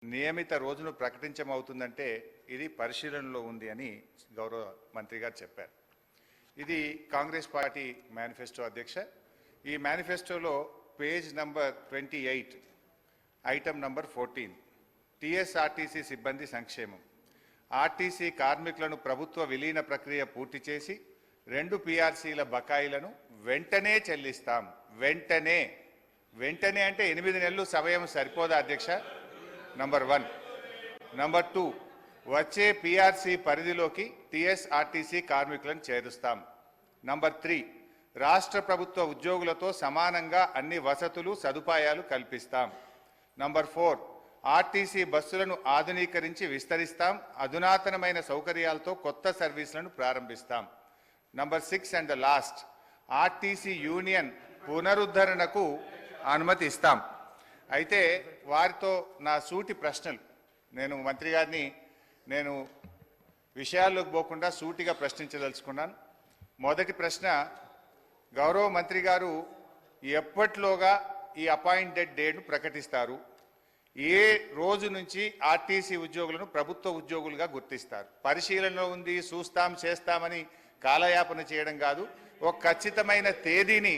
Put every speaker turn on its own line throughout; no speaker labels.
నియమిత రోజును ప్రకటించమవుతుందంటే ఇది పరిశీలనలో ఉంది అని గౌరవ మంత్రి గారు చెప్పారు. ఇది కాంగ్రెస్ పార్టీ మేనిఫెస్టో అధ్యక్ష. ఈ మేనిఫెస్టోలో page number 28 item number 14 TSRTC సిబ్బంది సంక్షేమం. ఆర్టీసీ కార్మికులను ప్రభుత్వ విలీన ప్రక్రియ పూర్తి చేసి 2 పీఆర్సీల బకాయిలను వెంటనే చెల్లిస్తాం. వెంటనే అంటే 8 నెలలు సమయం సరిపోదా అధ్యక్ష? నంబర్ 1. నంబర్ 2, వచ్చే పీఆర్సీ పరిధిలోకి టీఎస్ఆర్టీసీ కార్మికులను చేరుస్తాం. నంబర్ 3, రాష్ట్ర ప్రభుత్వ ఉద్యోగులతో సమానంగా అన్ని వసతులు సదుపాయాలు కల్పిస్తాం. నంబర్ 4, ఆర్టీసీ బస్సులను ఆధునీకరించి విస్తరిస్తాం. అధునాతనమైన సౌకర్యాలతో కొత్త సర్వీసులను ప్రారంభిస్తాం. Number 6 and last, RTC union పునరుద్ధరణకు అనుమతి ఇస్తాం. అయితే వారితో నా సూటి ప్రశ్నలు, నేను మంత్రి గారిని విషయాల్లోకి పోకుండా సూటిగా ప్రశ్నించదలుచుకున్నాను. మొదటి ప్రశ్న, గౌరవ మంత్రి గారు ఎప్పటిలోగా ఈ అపాయింటెడ్ డేట్ను ప్రకటిస్తారు? ఏ రోజు నుంచి ఆర్టీసీ ఉద్యోగులను ప్రభుత్వ ఉద్యోగులుగా గుర్తిస్తారు? పరిశీలనలో ఉంది, చూస్తాం చేస్తామని కాలయాపన చేయడం కాదు. ఒక ఖచ్చితమైన తేదీని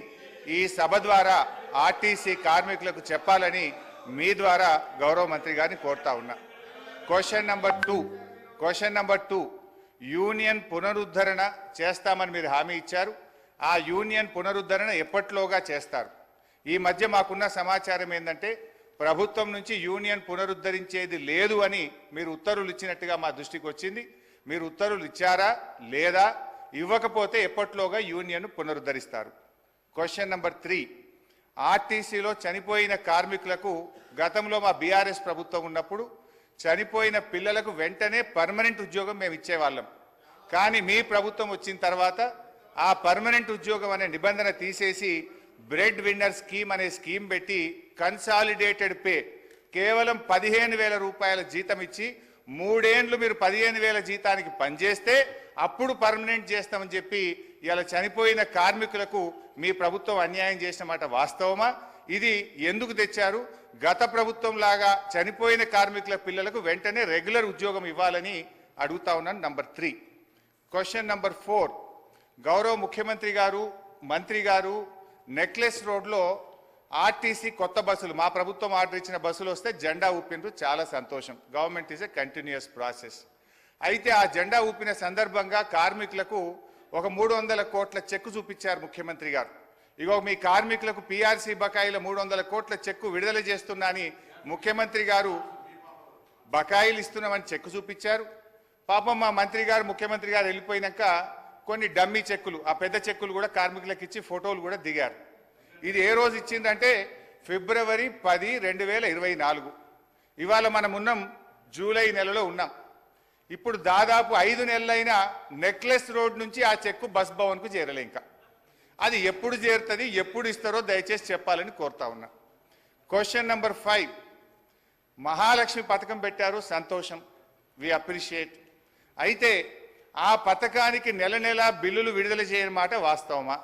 ఈ సభ ద్వారా ఆర్టీసీ కార్మికులకు చెప్పాలని మీ ద్వారా గౌరవ మంత్రి గారిని కోరుతా ఉన్నా. క్వశ్చన్ నంబర్ 2, యూనియన్ పునరుద్ధరణ చేస్తామని మీరు హామీ ఇచ్చారు. ఆ యూనియన్ పునరుద్ధరణ ఎప్పటిలోగా చేస్తారు? ఈ మధ్య మాకున్న సమాచారం ఏంటంటే ప్రభుత్వం నుంచి యూనియన్ పునరుద్ధరించేది లేదు అని మీరు ఉత్తర్వులు ఇచ్చినట్టుగా మా దృష్టికి వచ్చింది. మీరు ఉత్తర్వులు ఇచ్చారా లేదా? ఇవ్వకపోతే ఎప్పటిలోగా యూనియన్ పునరుద్ధరిస్తారు? క్వశ్చన్ నంబర్ 3, ఆర్టీసీలో చనిపోయిన కార్మికులకు గతంలో మా బీఆర్ఎస్ ప్రభుత్వం ఉన్నప్పుడు చనిపోయిన పిల్లలకు వెంటనే పర్మనెంట్ ఉద్యోగం మేము ఇచ్చేవాళ్ళం. కానీ మీ ప్రభుత్వం వచ్చిన తర్వాత ఆ పర్మనెంట్ ఉద్యోగం అనే నిబంధన తీసేసి బ్రెడ్ విన్నర్ స్కీమ్ అనే స్కీమ్ పెట్టి కన్సాలిడేటెడ్ పే కేవలం 15,000 రూపాయల జీతం ఇచ్చి 3 ఏళ్లు మీరు 15,000 జీతానికి పనిచేస్తే అప్పుడు పర్మనెంట్ చేస్తామని చెప్పి ఇలా చనిపోయిన కార్మికులకు మీ ప్రభుత్వం అన్యాయం చేసిన మాట వాస్తవమా? ఇది ఎందుకు తెచ్చారు? గత ప్రభుత్వం లాగా చనిపోయిన కార్మికుల పిల్లలకు వెంటనే రెగ్యులర్ ఉద్యోగం ఇవ్వాలని అడుగుతా ఉన్నాను. నంబర్ 3. క్వశ్చన్ నంబర్ 4, గౌరవ ముఖ్యమంత్రి గారు మంత్రి గారు నెక్లెస్ రోడ్లో ఆర్టీసీ కొత్త బస్సులు, మా ప్రభుత్వం ఆర్డర్ ఇచ్చిన బస్సులు వస్తే జెండా ఊపినరు, చాలా సంతోషం. Government is a continuous process. అయితే ఆ జెండా ఊపిన సందర్భంగా కార్మికులకు ఒక 300 కోట్ల చెక్కు చూపించారు ముఖ్యమంత్రి గారు. ఇగో మీ కార్మికులకు పీఆర్సీ బకాయిల 300 కోట్ల చెక్కు విడుదల చేస్తున్నా అని ముఖ్యమంత్రి గారు బకాయిలు ఇస్తున్నామని చెక్కు చూపించారు. పాపం మా మంత్రి గారు ముఖ్యమంత్రి గారు వెళ్ళిపోయినాక కొన్ని డమ్మీ చెక్కులు, ఆ పెద్ద చెక్కులు కూడా కార్మికులకు ఇచ్చి ఫోటోలు కూడా దిగారు. ఇది ఏ రోజు ఇచ్చిందంటే ఫిబ్రవరి 10, 2024. ఇవాళ మనం ఉన్నాం జూలై నెలలో ఉన్నాం. ఇప్పుడు దాదాపు 5 నెలలైనా నెక్లెస్ రోడ్ నుంచి ఆ చెక్కు బస్ భవన్కు చేరలే. ఇంకా అది ఎప్పుడు చేరుతుంది, ఎప్పుడు ఇస్తారో దయచేసి చెప్పాలని కోరుతా ఉన్నా. క్వశ్చన్ నంబర్ 5, మహాలక్ష్మి పథకం పెట్టారు, సంతోషం, వి అప్రిషియేట్. అయితే ఆ పథకానికి నెల బిల్లులు విడుదల చేయని మాట వాస్తవమా?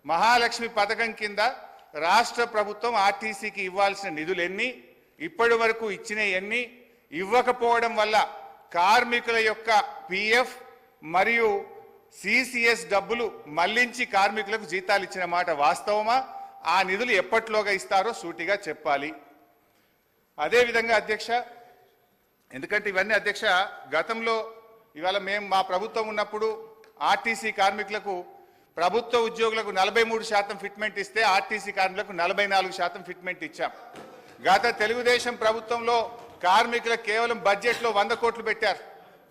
మహాలక్ష్మి పథకం కింద రాష్ట్ర ప్రభుత్వం ఆర్టీసీకి ఇవ్వాల్సిన నిధులు ఎన్ని, ఇప్పటి వరకు ఇచ్చిన ఎన్ని, ఇవ్వకపోవడం వల్ల కార్మికుల యొక్క పిఎఫ్ మరియు సిసిఎస్ డబ్బులు మళ్లించి కార్మికులకు జీతాలు ఇచ్చిన మాట వాస్తవమా? ఆ నిధులు ఎప్పటిలోగా ఇస్తారో సూటిగా చెప్పాలి. అదేవిధంగా అధ్యక్ష, ఎందుకంటే ఇవన్నీ అధ్యక్ష గతంలో ఇవాళ మేము మా ప్రభుత్వం ఉన్నప్పుడు ఆర్టీసీ కార్మికులకు, ప్రభుత్వ ఉద్యోగులకు 43% ఫిట్మెంట్ ఇస్తే ఆర్టీసీ కార్మికులకు 44% ఫిట్మెంట్ ఇచ్చాం. గత తెలుగుదేశం ప్రభుత్వంలో కార్మికులకు కేవలం బడ్జెట్లో 100 కోట్లు పెట్టారు.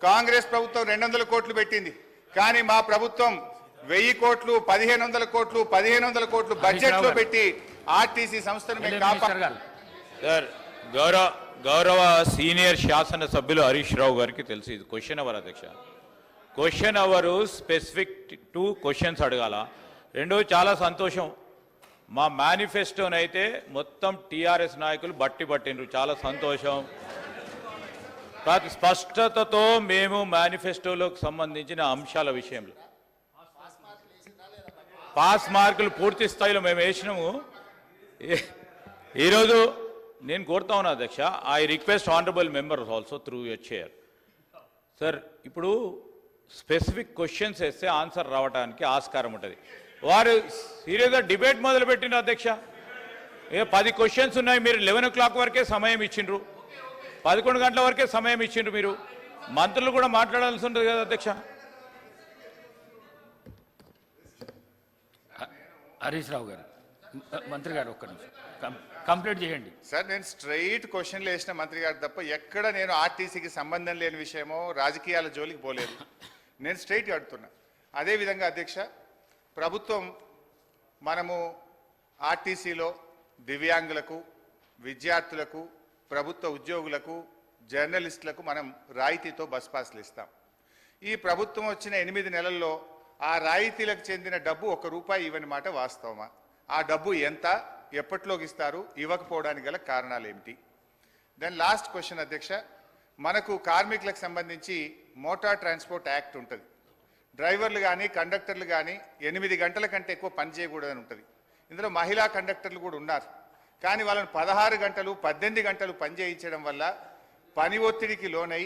కాంగ్రెస్ ప్రభుత్వం 200 కోట్లు పెట్టింది. కానీ మా ప్రభుత్వం 1000 కోట్లు, 1500 కోట్లు, 1500 కోట్లు బడ్జెట్లో పెట్టి ఆర్టీసీ సంస్థను మేము
గౌరవ సీనియర్ శాసన సభ్యులు హరీష్ రావు గారికి తెలుసు ఇది క్వశ్చన్ అవర్ అధ్యక్ష. క్వశ్చన్ అవరు స్పెసిఫిక్ 2 క్వశ్చన్స్ అడగాల. రెండో చాలా సంతోషం, మా మేనిఫెస్టోనైతే మొత్తం టీఆర్ఎస్ నాయకులు పట్టిండ్రు, చాలా సంతోషం. స్పష్టతతో మేము మేనిఫెస్టోలోకి సంబంధించిన అంశాల విషయంలో పాస్ మార్కులు పూర్తి స్థాయిలో మేము వేసినాము. ఈరోజు నేను కోరుతా ఉన్నా అధ్యక్ష, I request honourable members also through your chair. Sir, ఇప్పుడు స్పెసిఫిక్ క్వశ్చన్స్ వేస్తే ఆన్సర్ రావడానికి ఆస్కారం ఉంటుంది. వారు సీరియస్గా డిబేట్ మొదలుపెట్టిన అధ్యక్ష. 10 క్వశ్చన్స్ ఉన్నాయి, మీరు 11 o'clock వరకే సమయం ఇచ్చిండ్రు, 11 గంటల వరకే సమయం ఇచ్చిండ్రు. మీరు మంత్రులు కూడా మాట్లాడాల్సి ఉంటుంది కదా అధ్యక్ష.
హరీష్ రావు గారు, మంత్రి గారు ఒక్క నిమిషం కంప్లీట్ చేయండి.
సార్, నేను స్ట్రైట్ క్వశ్చన్లు వేసిన మంత్రి గారు తప్ప ఎక్కడ నేను ఆర్టీసీకి సంబంధం లేని విషయమో రాజకీయాల జోలికి పోలేదు. నేను స్ట్రైట్గా అడుగుతున్నా. అదేవిధంగా అధ్యక్ష, ప్రభుత్వం మనము ఆర్టీసీలో దివ్యాంగులకు, విద్యార్థులకు, ప్రభుత్వ ఉద్యోగులకు, జర్నలిస్టులకు మనం రాయితీతో బస్ పాస్లు ఇస్తాం. ఈ ప్రభుత్వం వచ్చిన 8 నెలల్లో ఆ రాయితీలకు చెందిన డబ్బు ₹1 ఇవ్వని మాట వాస్తవమా? ఆ డబ్బు ఎంత, ఎప్పట్లోకి ఇస్తారు, ఇవ్వకపోవడానికి గల కారణాలు ఏమిటి? దెన్ లాస్ట్ క్వశ్చన్ అధ్యక్ష, మనకు కార్మికులకు సంబంధించి మోటార్ ట్రాన్స్పోర్ట్ యాక్ట్ ఉంటుంది. డ్రైవర్లు కానీ కండక్టర్లు కానీ 8 గంటల కంటే ఎక్కువ పని చేయకూడదని ఉంటుంది. ఇందులో మహిళా కండక్టర్లు కూడా ఉన్నారు. కానీ వాళ్ళని 16 గంటలు 18 గంటలు పని చేయించడం వల్ల పని ఒత్తిడికి లోనై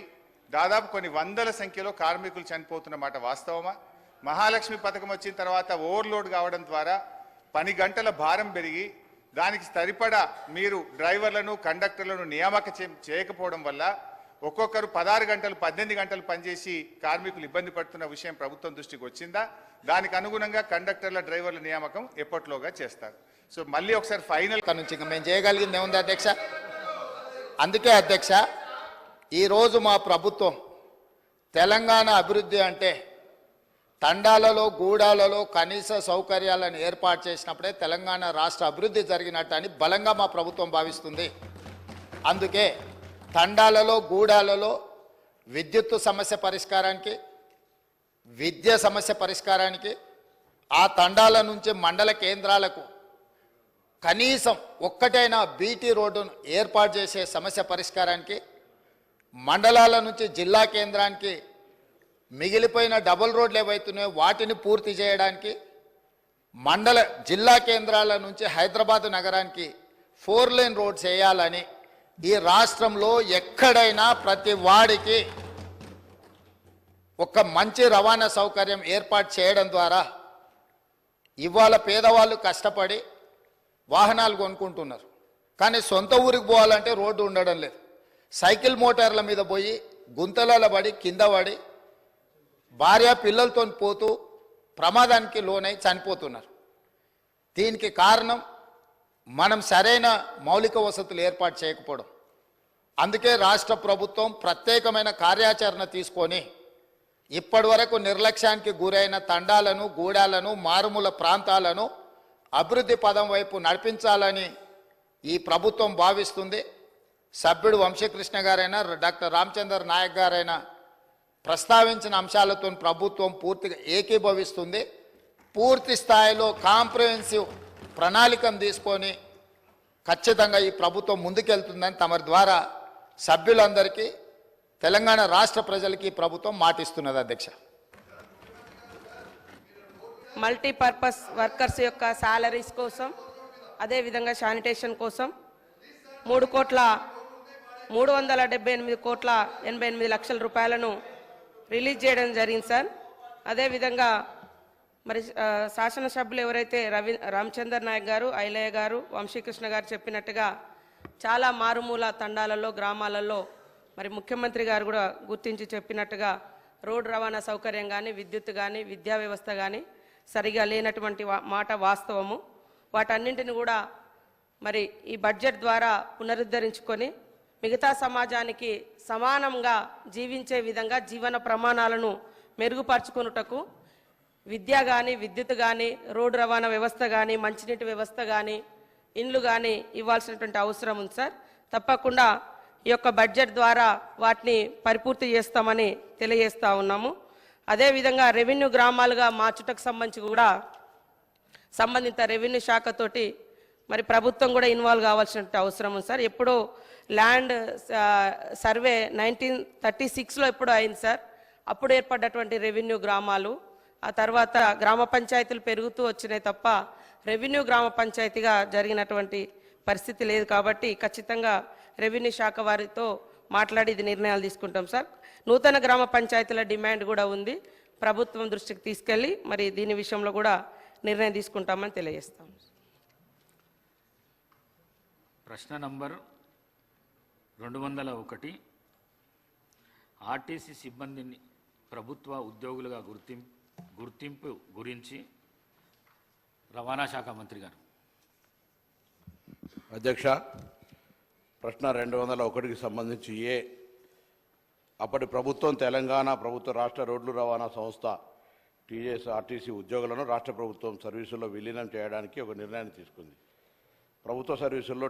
దాదాపు కొన్ని వందల సంఖ్యలో కార్మికులు చనిపోతున్న మాట వాస్తవమా? మహాలక్ష్మి పథకం వచ్చిన తర్వాత ఓవర్లోడ్ కావడం ద్వారా పని గంటల భారం పెరిగి దానికి సరిపడా మీరు డ్రైవర్లను కండక్టర్లను నియామకం చేయకపోవడం వల్ల ఒక్కొక్కరు 16 గంటలు 18 గంటలు పనిచేసి కార్మికులు ఇబ్బంది పడుతున్న విషయం ప్రభుత్వం దృష్టికి వచ్చిందా? దానికి అనుగుణంగా కండక్టర్ల డ్రైవర్ల నియామకం ఎప్పట్లోగా చేస్తారు. సో మళ్ళీ ఒకసారి ఫైనల్
నుంచి మేము చేయగలిగింది ఏముంది అధ్యక్ష? అందుకే అధ్యక్ష, ఈరోజు మా ప్రభుత్వం తెలంగాణ అభివృద్ధి అంటే తండాలలో గూడాలలో కనీస సౌకర్యాలను ఏర్పాటు చేసినప్పుడే తెలంగాణ రాష్ట్ర అభివృద్ధి జరిగినట్టు అని బలంగా మా ప్రభుత్వం భావిస్తుంది. అందుకే తండాలలో గూడాలలో విద్యుత్తు సమస్య పరిష్కారానికి, విద్య సమస్య పరిష్కారానికి, ఆ తండాల నుంచి మండల కేంద్రాలకు కనీసం ఒక్కటైనా బీటీ రోడ్డును ఏర్పాటు చేసే సమస్య పరిష్కారానికి, మండలాల నుంచి జిల్లా కేంద్రానికి మిగిలిపోయిన డబుల్ రోడ్లు ఏవైతున్నాయో వాటిని పూర్తి చేయడానికి, జిల్లా కేంద్రాల నుంచి హైదరాబాద్ నగరానికి 4 లేన్ రోడ్స్ వేయాలని ఈ రాష్ట్రంలో ఎక్కడైనా ప్రతి వాడికి ఒక మంచి రవాణా సౌకర్యం ఏర్పాటు చేయడం ద్వారా ఇవాళ పేదవాళ్ళు కష్టపడి వాహనాలు కొనుక్కుంటున్నారు. కానీ సొంత ఊరికి పోవాలంటే రోడ్డు ఉండడం లేదు. సైకిల్ మోటార్ల మీద పోయి గుంతలలో పడి కింద పడి భార్య పిల్లలతో పోతూ ప్రమాదానికి లోనై చనిపోతున్నారు. దీనికి కారణం మనం సరైన మౌలిక వసతులు ఏర్పాటు చేయకపోవడం. అందుకే రాష్ట్ర ప్రభుత్వం ప్రత్యేకమైన కార్యాచరణ తీసుకొని ఇప్పటి వరకు నిర్లక్ష్యానికి గురైన తండాలను, గూడాలను, మారుమూల ప్రాంతాలను అభివృద్ధి పదం వైపు నడిపించాలని ఈ ప్రభుత్వం భావిస్తుంది. సభ్యుడు వంశీకృష్ణ గారైనా, డాక్టర్ రామచందర్ నాయక్ గారైనా ప్రస్తావించిన అంశాలతో ప్రభుత్వం పూర్తిగా ఏకీభవిస్తుంది. పూర్తి స్థాయిలో కాంప్రహెన్సివ్ ప్రణాళికను తీసుకొని ఖచ్చితంగా ఈ ప్రభుత్వం ముందుకెళ్తుందని తమరి ద్వారా సభ్యులందరికీ, తెలంగాణ రాష్ట్ర ప్రజలకి ఈ ప్రభుత్వం మాటిస్తున్నది అధ్యక్ష.
మల్టీపర్పస్ వర్కర్స్ యొక్క శాలరీస్ కోసం, అదేవిధంగా శానిటేషన్ కోసం 3,378,88 రూపాయలను రిలీజ్ చేయడం జరిగింది సార్. అదేవిధంగా మరి శాసనసభ్యులు ఎవరైతే రామచందర్ నాయక్ గారు, ఐలయ్య గారు, వంశీకృష్ణ గారు చెప్పినట్టుగా చాలా మారుమూల తండాలలో, గ్రామాలలో మరి ముఖ్యమంత్రి గారు కూడా గుర్తించి చెప్పినట్టుగా రోడ్డు రవాణా సౌకర్యం కానీ, విద్యుత్ కానీ, విద్యా వ్యవస్థ కానీ సరిగా లేనటువంటి మాట వాస్తవము. వాటన్నింటిని కూడా మరి ఈ బడ్జెట్ ద్వారా పునరుద్ధరించుకొని మిగతా సమాజానికి సమానంగా జీవించే విధంగా జీవన ప్రమాణాలను మెరుగుపరుచుకొనుటకు విద్య కానీ, విద్యుత్ కానీ, రోడ్డు రవాణా వ్యవస్థ కానీ, మంచినీటి వ్యవస్థ కానీ, ఇండ్లు కానీ ఇవ్వాల్సినటువంటి అవసరం ఉంది సార్. తప్పకుండా ఈ యొక్క బడ్జెట్ ద్వారా వాటిని పరిపూర్తి చేస్తామని తెలియజేస్తా ఉన్నాము. అదేవిధంగా రెవెన్యూ గ్రామాలుగా మార్చుటకు సంబంధించి కూడా సంబంధిత రెవెన్యూ శాఖతోటి మరి ప్రభుత్వం కూడా ఇన్వాల్వ్ కావాల్సిన అవసరం ఉంది సార్. ఎప్పుడో ల్యాండ్ సర్వే 1936లో ఎప్పుడో అయింది సార్. అప్పుడు ఏర్పడ్డటువంటి రెవెన్యూ గ్రామాలు, ఆ తర్వాత గ్రామ పంచాయతీలు పెరుగుతూ వచ్చినాయి తప్ప రెవెన్యూ గ్రామ పంచాయతీగా జరిగినటువంటి పరిస్థితి లేదు కాబట్టి ఖచ్చితంగా రెవెన్యూ శాఖ వారితో మాట్లాడి ఇది నిర్ణయాలు తీసుకుంటాం సార్. నూతన గ్రామ పంచాయతీల డిమాండ్ కూడా ఉంది, ప్రభుత్వం దృష్టికి తీసుకెళ్ళి మరి దీని విషయంలో కూడా నిర్ణయం తీసుకుంటామని తెలియజేస్తాం.
ప్రశ్న నంబర్ 201 ఆర్టీసీ సిబ్బందిని ప్రభుత్వ ఉద్యోగులుగా గుర్తింపు గురించి రవాణా శాఖ మంత్రి గారు.
అధ్యక్ష, ప్రశ్న 201కి సంబంధించి అప్పటి ప్రభుత్వం తెలంగాణ ప్రభుత్వ రాష్ట్ర రోడ్లు రవాణా సంస్థ ఆర్టీసీ ఉద్యోగులను రాష్ట్ర ప్రభుత్వం సర్వీసుల్లో విలీనం చేయడానికి ఒక నిర్ణయాన్ని తీసుకుంది. ప్రభుత్వ సర్వీసుల్లో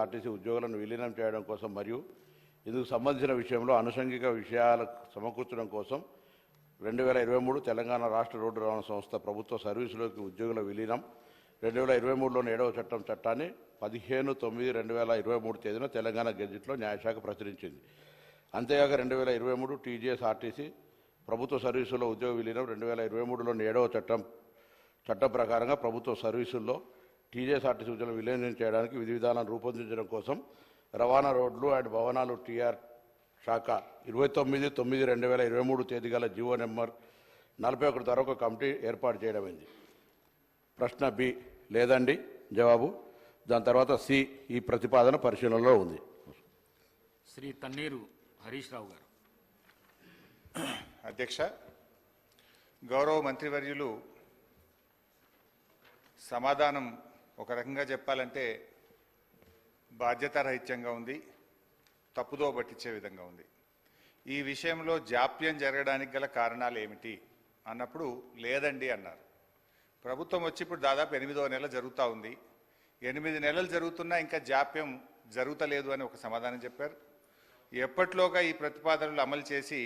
ఆర్టీసీ ఉద్యోగులను విలీనం చేయడం కోసం మరియు ఇందుకు సంబంధించిన విషయంలో ఆనుషంగిక విషయాలకు సమకూర్చడం కోసం 2023 తెలంగాణ రాష్ట్ర రోడ్డు రవాణా సంస్థ ప్రభుత్వ సర్వీసులోకి ఉద్యోగుల విలీనం 2023లోని 7వ చట్టాన్ని 15/9/2023 తేదీన తెలంగాణ గెజిట్లో న్యాయశాఖ ప్రచురించింది. అంతేగాక 2023 టీజీఎస్ ఆర్టీసీ ప్రభుత్వ సర్వీసుల్లో ఉద్యోగ విలీనం 2023లోని 7వ చట్టం ప్రకారంగా ప్రభుత్వ సర్వీసుల్లో టీజీఎస్ ఆర్టీసీ ఉద్యోగులను విలీనం చేయడానికి విధి విధానాలను రూపొందించడం కోసం రవాణా రోడ్లు అండ్ భవనాలు టీఆర్ శాఖ 29/9/2023 తేదీ గల జీవో నెంబర్ 41 ద్వారా ఒక కమిటీ ఏర్పాటు చేయడమైంది. ప్రశ్న బి లేదండి జవాబు. దాని తర్వాత సి ఈ ప్రతిపాదన పరిశీలనలో ఉంది.
శ్రీ తన్నీరు హరీష్ రావు గారు.
అధ్యక్ష, గౌరవ మంత్రివర్యులు సమాధానం ఒక రకంగా చెప్పాలంటే బాధ్యతారహిత్యంగా ఉంది, తప్పుదో పట్టించే విధంగా ఉంది. ఈ విషయంలో జాప్యం జరగడానికి గల కారణాలు ఏమిటి అన్నప్పుడు లేదండి అన్నారు. ప్రభుత్వం వచ్చి ఇప్పుడు దాదాపు 8వ నెల జరుగుతూ ఉంది. 8 నెలలు జరుగుతున్నా ఇంకా జాప్యం జరుగుతలేదు అని ఒక సమాధానం చెప్పారు. ఎప్పట్లోగా ఈ ప్రతిపాదనలు అమలు చేసి